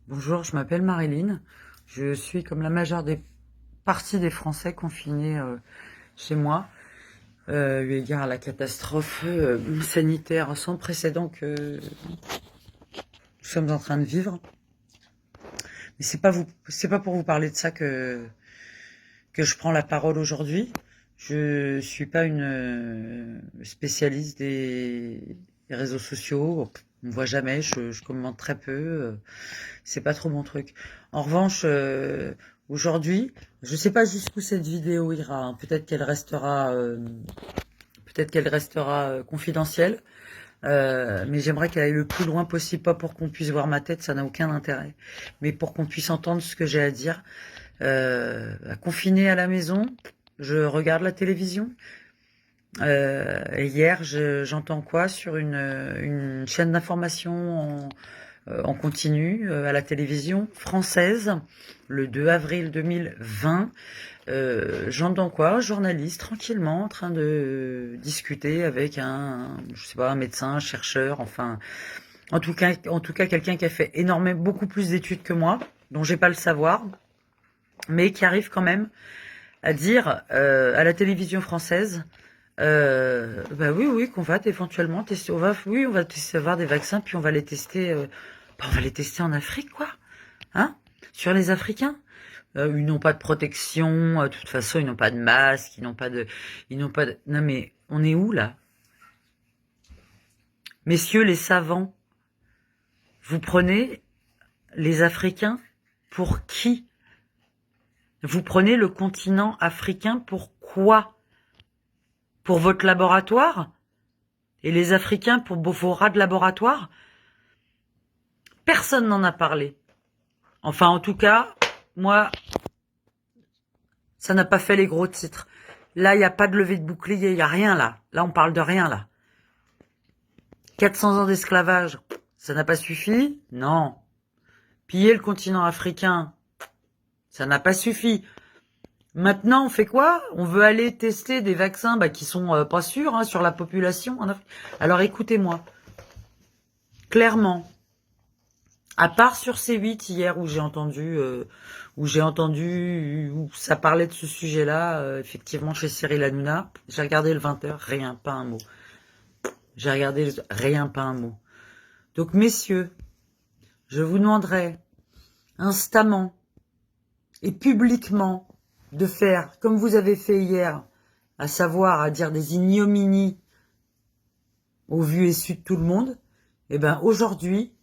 Bonjour, je m'appelle Marilyn. Je suis comme la majeure des parties des Français confinés chez moi, eu égard à la catastrophe sanitaire sans précédent que nous sommes en train de vivre. Mais c'est pas pour vous parler de ça que je prends la parole aujourd'hui. Je suis pas une spécialiste des réseaux sociaux. On me voit jamais, je commente très peu. C'est pas trop mon truc. En revanche, aujourd'hui, je sais pas jusqu'où cette vidéo ira, hein. Peut-être qu'elle restera confidentielle. Mais j'aimerais qu'elle aille le plus loin possible, pas pour qu'on puisse voir ma tête, ça n'a aucun intérêt, mais pour qu'on puisse entendre ce que j'ai à dire. Confiné à la maison, je regarde la télévision. Et hier, j'entends quoi sur une chaîne d'information en continu à la télévision française, le 2 avril 2020. J'entends quoi? Un journaliste tranquillement en train de discuter avec je sais pas, un médecin, un chercheur, enfin, en tout cas quelqu'un qui a fait beaucoup plus d'études que moi, dont j'ai pas le savoir, mais qui arrive quand même à dire à la télévision française, bah oui, qu'on va éventuellement tester, on va tester, avoir des vaccins, puis on va les tester, on va les tester en Afrique, quoi, hein, sur les Africains. Ils n'ont pas de protection, de toute façon, ils n'ont pas de masque, non mais, on est où, là? Messieurs les savants, vous prenez les Africains pour qui? Vous prenez le continent africain pour quoi? Pour votre laboratoire? Et les Africains pour vos rats de laboratoire? Personne n'en a parlé. Enfin, en tout cas, moi, ça n'a pas fait les gros titres. Là, il n'y a pas de levée de bouclier, il n'y a rien là. Là, on parle de rien là. 400 ans d'esclavage, ça n'a pas suffi? Non. Piller le continent africain, ça n'a pas suffi. Maintenant, on fait quoi? On veut aller tester des vaccins qui sont pas sûrs sur la population en Afrique. Alors écoutez-moi, clairement, à part sur C8 hier où ça parlait de ce sujet-là, effectivement chez Cyril Hanouna, j'ai regardé le 20h, rien, pas un mot. J'ai regardé rien, pas un mot. Donc messieurs, je vous demanderai instamment et publiquement de faire comme vous avez fait hier, à savoir à dire des ignominies au vu et su de tout le monde. Et ben aujourd'hui,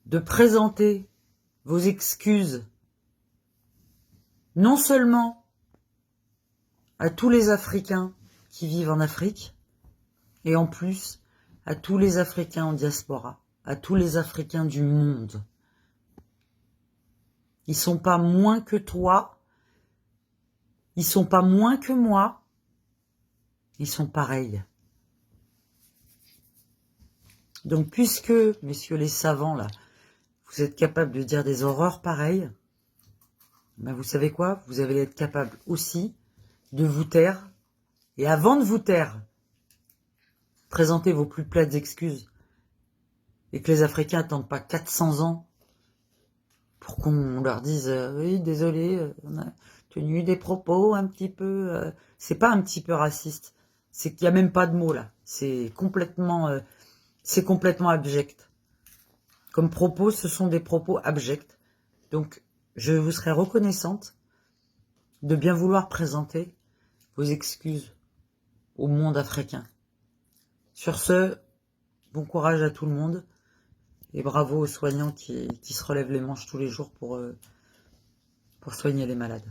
de présenter vos excuses non seulement à tous les Africains qui vivent en Afrique, et en plus à tous les Africains en diaspora, à tous les Africains du monde. Ils sont pas moins que toi, ils sont pas moins que moi, ils sont pareils. Donc puisque, messieurs les savants là, vous êtes capables de dire des horreurs pareilles, ben vous savez quoi? Vous allez être capable aussi de vous taire, et avant de vous taire, présentez vos plus plates excuses, et que les Africains n'attendent pas 400 ans pour qu'on leur dise oui, désolé, on a tenu des propos un petit peu... c'est pas un petit peu raciste, c'est qu'il n'y a même pas de mots là, c'est complètement abject. Comme propos, ce sont des propos abjects. Donc, je vous serais reconnaissante de bien vouloir présenter vos excuses au monde africain. Sur ce, bon courage à tout le monde et bravo aux soignants qui se relèvent les manches tous les jours pour soigner les malades.